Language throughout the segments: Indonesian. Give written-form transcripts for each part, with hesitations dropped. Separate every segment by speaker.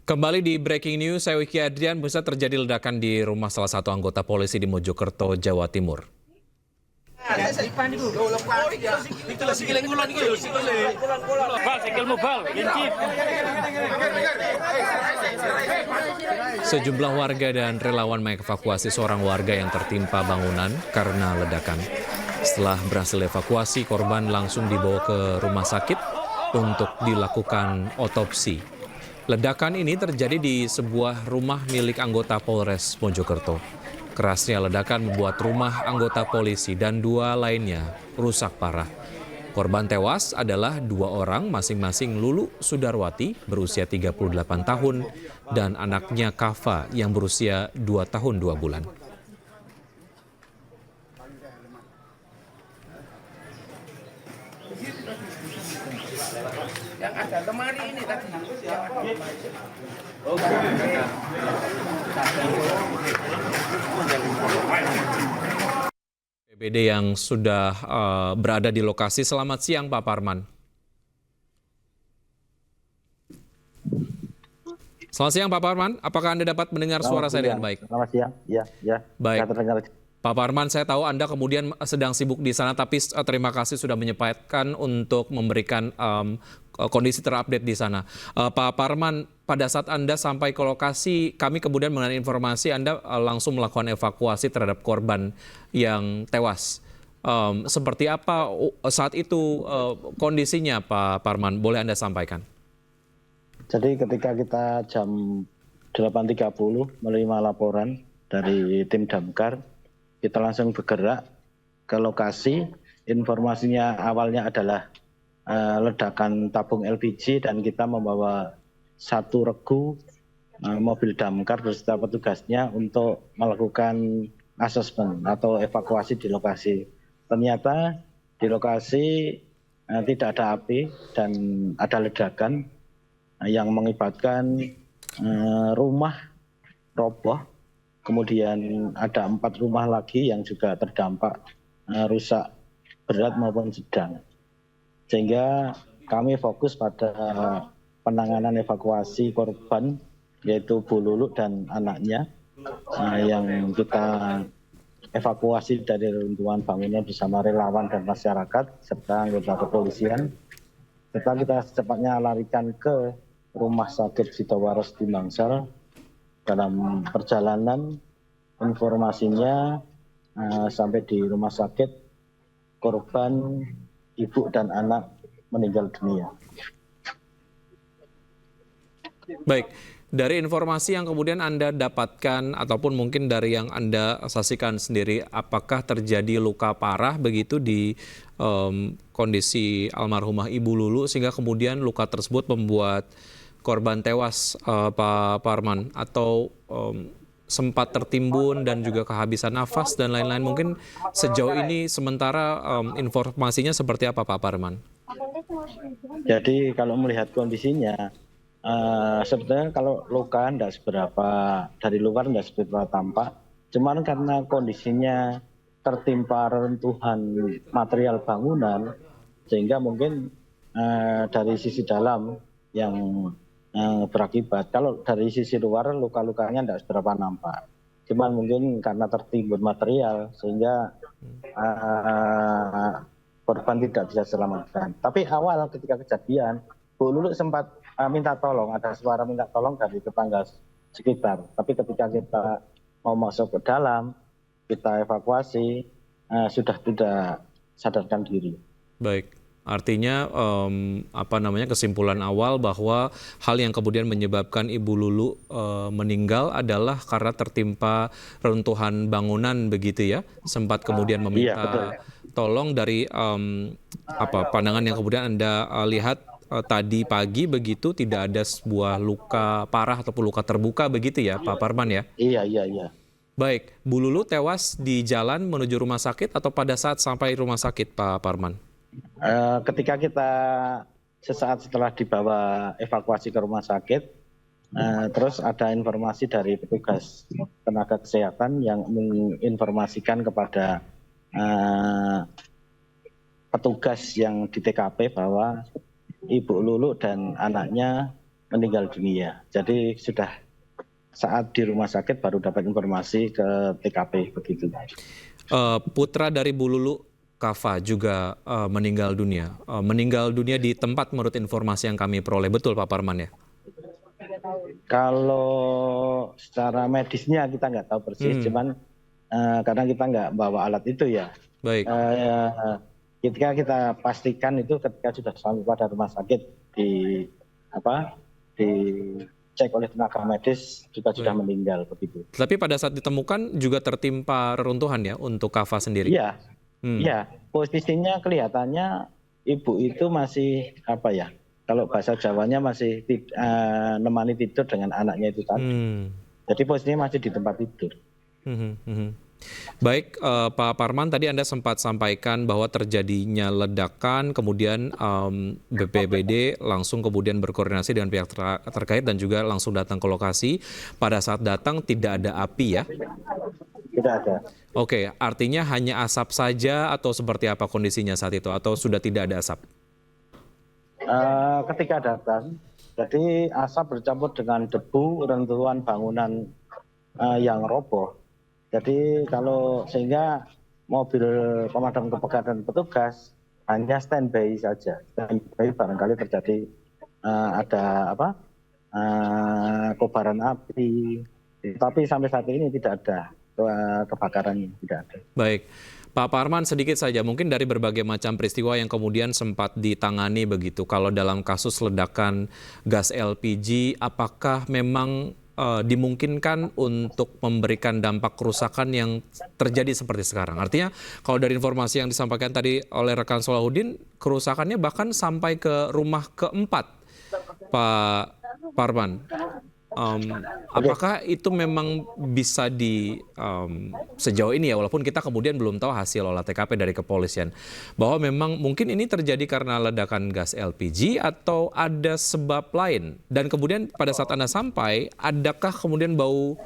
Speaker 1: Kembali di Breaking News, saya Wiki Adrian, bisa terjadi ledakan di rumah salah satu anggota polisi di Mojokerto, Jawa Timur. Sejumlah warga dan relawan mengevakuasi seorang warga yang tertimpa bangunan karena ledakan. Setelah berhasil evakuasi, korban langsung dibawa ke rumah sakit untuk dilakukan otopsi. Ledakan ini terjadi di sebuah rumah milik anggota Polres Mojokerto. Kerasnya ledakan membuat rumah anggota polisi dan dua lainnya rusak parah. Korban tewas adalah dua orang, masing-masing Lulu Sudarwati berusia 38 tahun dan anaknya Kafa yang berusia 2 tahun 2 bulan.
Speaker 2: Yang ada lemari ini tadi.
Speaker 1: BPD yang sudah berada di lokasi. Selamat siang Pak Parman. Selamat siang Pak Parman, apakah Anda dapat mendengar suara saya dengan baik?
Speaker 3: Selamat siang, ya.
Speaker 1: Baik. Pak Parman, saya tahu Anda kemudian sedang sibuk di sana, tapi terima kasih sudah menyempatkan untuk memberikan kondisi terupdate di sana. Pak Parman, pada saat Anda sampai ke lokasi, kami kemudian mengenai informasi Anda langsung melakukan evakuasi terhadap korban yang tewas. Seperti apa saat itu kondisinya Pak Parman? Boleh Anda sampaikan?
Speaker 3: Jadi ketika kita jam 8.30 menerima laporan dari tim damkar, kita langsung bergerak ke lokasi. Informasinya awalnya adalah ledakan tabung LPG dan kita membawa satu regu mobil damkar beserta petugasnya untuk melakukan asesmen atau evakuasi di lokasi. Ternyata di lokasi tidak ada api dan ada ledakan yang mengakibatkan rumah roboh. Kemudian ada 4 rumah lagi yang juga terdampak rusak berat maupun sedang. Sehingga kami fokus pada penanganan evakuasi korban, yaitu Bu Lulu dan anaknya, yang kita evakuasi dari reruntuhan bangunan bersama relawan dan masyarakat, serta anggota kepolisian. Serta kita secepatnya larikan ke Rumah Sakit Sitowaras di Bangsal. Dalam perjalanan informasinya sampai di rumah sakit, korban ibu dan anak meninggal dunia.
Speaker 1: Baik, dari informasi yang kemudian Anda dapatkan ataupun mungkin dari yang Anda saksikan sendiri, apakah terjadi luka parah begitu di kondisi almarhumah Ibu Lulu sehingga kemudian luka tersebut membuat korban tewas, Pak Parman, atau sempat tertimbun dan juga kehabisan nafas dan lain-lain. Mungkin sejauh ini sementara informasinya seperti apa Pak Parman?
Speaker 3: Jadi kalau melihat kondisinya, sebenarnya kalau luka tidak seberapa, dari luar tidak seberapa tampak. Cuman karena kondisinya tertimpa reruntuhan material bangunan, sehingga mungkin dari sisi dalam yang berakibat. Kalau dari sisi luar luka-lukanya tidak seberapa nampak. Cuman mungkin karena tertimbun material sehingga korban tidak bisa selamatkan. Tapi awal ketika kejadian, Bu Lulu sempat minta tolong, ada suara minta tolong dari tetangga sekitar. Tapi ketika kita mau masuk ke dalam, kita evakuasi, sudah tidak sadarkan diri.
Speaker 1: Baik. Artinya kesimpulan awal bahwa hal yang kemudian menyebabkan Ibu Lulu meninggal adalah karena tertimpa reruntuhan bangunan begitu ya. Sempat kemudian meminta tolong dari pandangan yang kemudian Anda lihat tadi pagi begitu, tidak ada sebuah luka parah ataupun luka terbuka begitu ya Pak Parman ya?
Speaker 3: Iya.
Speaker 1: Baik, Bu Lulu tewas di jalan menuju rumah sakit atau pada saat sampai rumah sakit Pak Parman?
Speaker 3: Ketika kita sesaat setelah dibawa evakuasi ke rumah sakit, terus ada informasi dari petugas tenaga kesehatan yang menginformasikan kepada petugas yang di TKP bahwa Ibu Lulu dan anaknya meninggal dunia. Jadi sudah saat di rumah sakit baru dapat informasi ke TKP begitu.
Speaker 1: Putra dari Bu Lulu, Kava, juga meninggal dunia. Meninggal dunia di tempat menurut informasi yang kami peroleh. Betul Pak Parman ya?
Speaker 3: Kalau secara medisnya kita nggak tahu persis, cuman karena kita nggak bawa alat itu ya.
Speaker 1: Baik.
Speaker 3: Ketika kita pastikan itu ketika sudah sampai pada rumah sakit dicek oleh tenaga medis juga sudah meninggal begitu.
Speaker 1: Tapi pada saat ditemukan juga tertimpa reruntuhan ya untuk Kava sendiri?
Speaker 3: Iya, iya. Posisinya kelihatannya ibu itu masih kalau bahasa Jawanya masih nemani tidur dengan anaknya itu tadi. Jadi posisinya masih di tempat tidur.
Speaker 1: Baik, Pak Parman, tadi Anda sempat sampaikan bahwa terjadinya ledakan, kemudian BPBD langsung kemudian berkoordinasi dengan pihak terkait dan juga langsung datang ke lokasi. Pada saat datang tidak ada api ya?
Speaker 3: Tidak ada.
Speaker 1: Oke, artinya hanya asap saja atau seperti apa kondisinya saat itu? Atau sudah tidak ada asap?
Speaker 3: Ketika datang, jadi asap bercampur dengan debu, reruntuhan bangunan yang roboh. Jadi sehingga mobil pemadam kebakaran petugas hanya standby saja. Standby barangkali terjadi ada kobaran api. Tapi sampai saat ini tidak ada kebakarannya, tidak ada.
Speaker 1: Baik. Pak Parman, sedikit saja, mungkin dari berbagai macam peristiwa yang kemudian sempat ditangani begitu, kalau dalam kasus ledakan gas LPG, apakah memang dimungkinkan untuk memberikan dampak kerusakan yang terjadi seperti sekarang? Artinya, kalau dari informasi yang disampaikan tadi oleh rekan Solahuddin, kerusakannya bahkan sampai ke rumah keempat, Pak Parman. Apakah itu memang bisa sejauh ini ya, walaupun kita kemudian belum tahu hasil olah TKP dari kepolisian, bahwa memang mungkin ini terjadi karena ledakan gas LPG atau ada sebab lain? Dan kemudian pada saat Anda sampai, adakah kemudian bau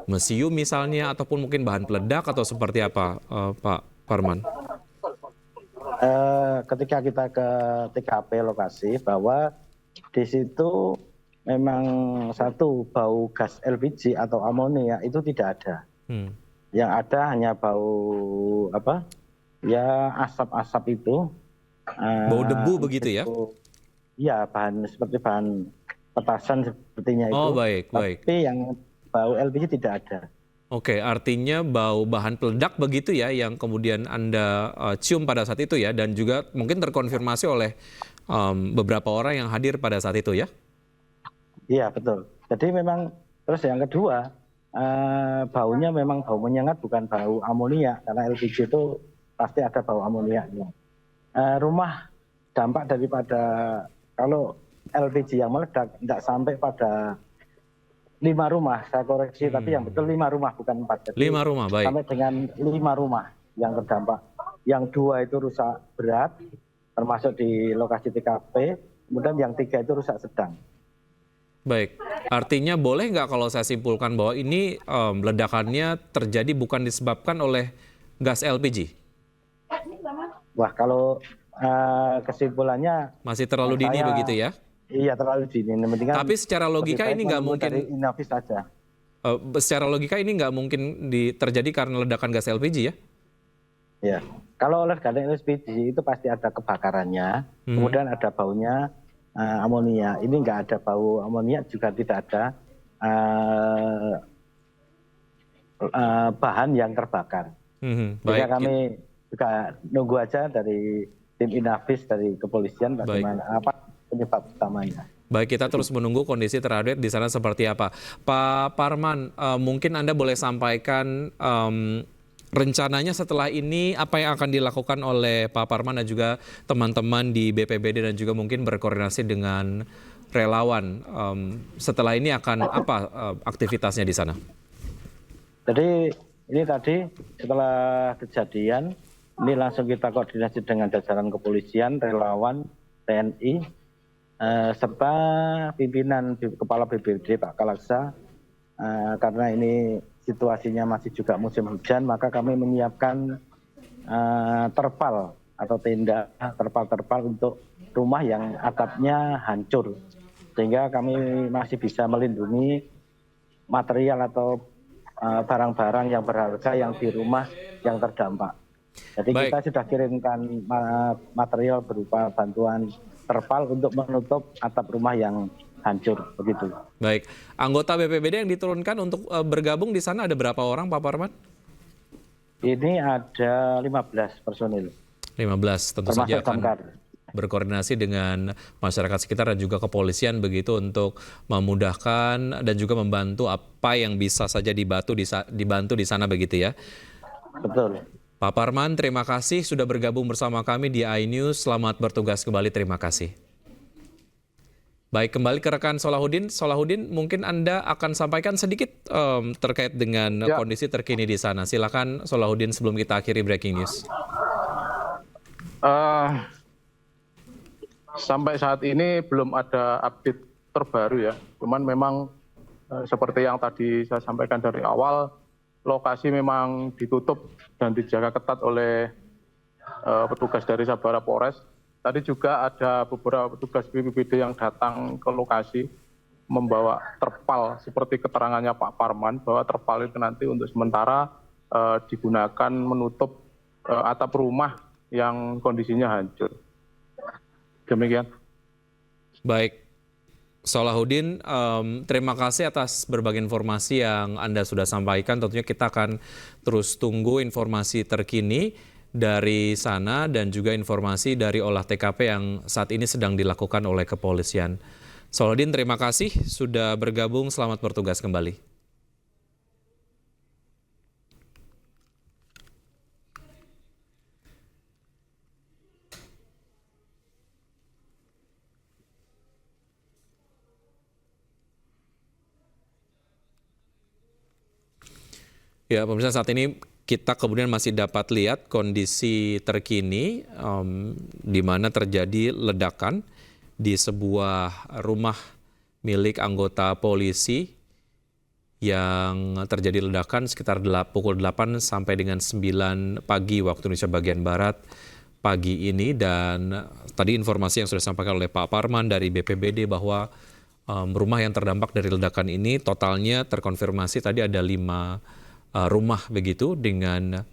Speaker 1: mesium misalnya, ataupun mungkin bahan peledak atau seperti apa, Pak Parman?
Speaker 3: Ketika kita ke TKP lokasi, bahwa di situ memang satu bau gas LPG atau amonia itu tidak ada. Yang ada hanya bau asap-asap itu.
Speaker 1: Bau debu begitu ya?
Speaker 3: Iya, seperti bahan petasan sepertinya itu.
Speaker 1: Oh, baik.
Speaker 3: Tapi yang bau LPG tidak ada.
Speaker 1: Oke, artinya bau bahan peledak begitu ya yang kemudian Anda cium pada saat itu ya, dan juga mungkin terkonfirmasi oleh beberapa orang yang hadir pada saat itu ya?
Speaker 3: Iya, betul. Jadi memang, terus yang kedua, baunya memang bau menyengat, bukan bau amonia, karena LPG itu pasti ada bau amoniaknya. Rumah dampak daripada, kalau LPG yang meledak, tidak sampai pada 5 rumah, saya koreksi, tapi yang betul 5 rumah, bukan 4. Jadi
Speaker 1: 5 rumah, baik.
Speaker 3: sampai dengan 5 rumah yang terdampak. Yang 2 itu rusak berat, termasuk di lokasi TKP, kemudian yang 3 itu rusak sedang.
Speaker 1: Baik, artinya boleh nggak kalau saya simpulkan bahwa ini ledakannya terjadi bukan disebabkan oleh gas LPG?
Speaker 3: Wah, kalau kesimpulannya
Speaker 1: masih terlalu dini begitu ya?
Speaker 3: Iya, terlalu dini.
Speaker 1: Tapi secara logika ini nggak mungkin.
Speaker 3: Inavis saja.
Speaker 1: Secara logika ini nggak mungkin terjadi karena ledakan gas LPG ya?
Speaker 3: Ya, kalau ledakan LPG itu pasti ada kebakarannya, kemudian ada baunya. Amonia, ini nggak ada bau amonia, juga tidak ada bahan yang terbakar. Jadi kami juga nunggu aja dari tim Inavis, dari kepolisian, bagaimana apa penyebab utamanya.
Speaker 1: Baik, kita terus menunggu kondisi terupdate di sana seperti apa. Pak Parman, mungkin Anda boleh sampaikan rencananya setelah ini apa yang akan dilakukan oleh Pak Parman dan juga teman-teman di BPBD dan juga mungkin berkoordinasi dengan relawan. Setelah ini akan apa aktivitasnya di sana?
Speaker 3: Jadi ini tadi setelah kejadian ini langsung kita koordinasi dengan jajaran kepolisian, relawan, TNI, serta pimpinan Kepala BPBD Pak Kalaksa, karena ini situasinya masih juga musim hujan, maka kami menyiapkan terpal atau tenda terpal-terpal untuk rumah yang atapnya hancur. sehingga kami masih bisa melindungi material atau barang-barang yang berharga yang di rumah yang terdampak. Jadi
Speaker 1: Baik.
Speaker 3: kita sudah kirimkan material berupa bantuan terpal untuk menutup atap rumah yang hancur, begitu.
Speaker 1: Baik, anggota BPBD yang diturunkan untuk bergabung di sana ada berapa orang, Pak Parman?
Speaker 3: Ini ada 15 personil.
Speaker 1: 15, tentu saja
Speaker 3: Termasuk
Speaker 1: akan
Speaker 3: damkar.
Speaker 1: berkoordinasi dengan masyarakat sekitar dan juga kepolisian begitu untuk memudahkan dan juga membantu apa yang bisa saja dibantu di sana begitu ya.
Speaker 3: Betul.
Speaker 1: Pak Parman, terima kasih sudah bergabung bersama kami di iNews. Selamat bertugas kembali, terima kasih. Baik, kembali ke rekan Solahuddin. Solahuddin, mungkin Anda akan sampaikan sedikit terkait dengan kondisi terkini di sana. Silakan Solahuddin sebelum kita akhiri breaking news.
Speaker 2: Sampai saat ini belum ada update terbaru ya. Cuman memang seperti yang tadi saya sampaikan dari awal, lokasi memang ditutup dan dijaga ketat oleh petugas dari Sabara Polres. Tadi juga ada beberapa petugas BPBD yang datang ke lokasi membawa terpal seperti keterangannya Pak Parman, bahwa terpal itu nanti untuk sementara digunakan menutup atap rumah yang kondisinya hancur. Demikian.
Speaker 1: Baik, Solahuddin, terima kasih atas berbagai informasi yang Anda sudah sampaikan. Tentunya kita akan terus tunggu informasi terkini dari sana dan juga informasi dari olah TKP yang saat ini sedang dilakukan oleh kepolisian. Solahuddin, terima kasih sudah bergabung. Selamat bertugas kembali. Ya, pemirsa, saat ini kita kemudian masih dapat lihat kondisi terkini di mana terjadi ledakan di sebuah rumah milik anggota polisi yang terjadi ledakan sekitar pukul 8 sampai dengan 9 pagi waktu Indonesia bagian Barat pagi ini. Dan tadi informasi yang sudah disampaikan oleh Pak Parman dari BPBD bahwa rumah yang terdampak dari ledakan ini totalnya terkonfirmasi tadi ada 5 rumah begitu dengan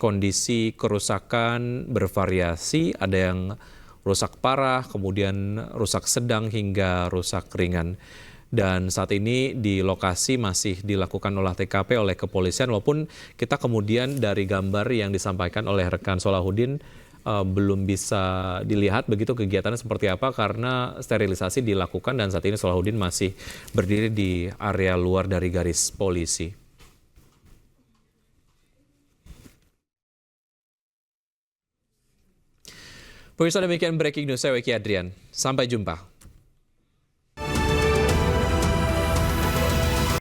Speaker 1: kondisi kerusakan bervariasi, ada yang rusak parah, kemudian rusak sedang hingga rusak ringan. Dan saat ini di lokasi masih dilakukan olah TKP oleh kepolisian, walaupun kita kemudian dari gambar yang disampaikan oleh rekan Solahuddin belum bisa dilihat begitu kegiatannya seperti apa karena sterilisasi dilakukan dan saat ini Solahuddin masih berdiri di area luar dari garis polisi. Pemirsa, demikian breaking news saya Weki Adrian. Sampai jumpa.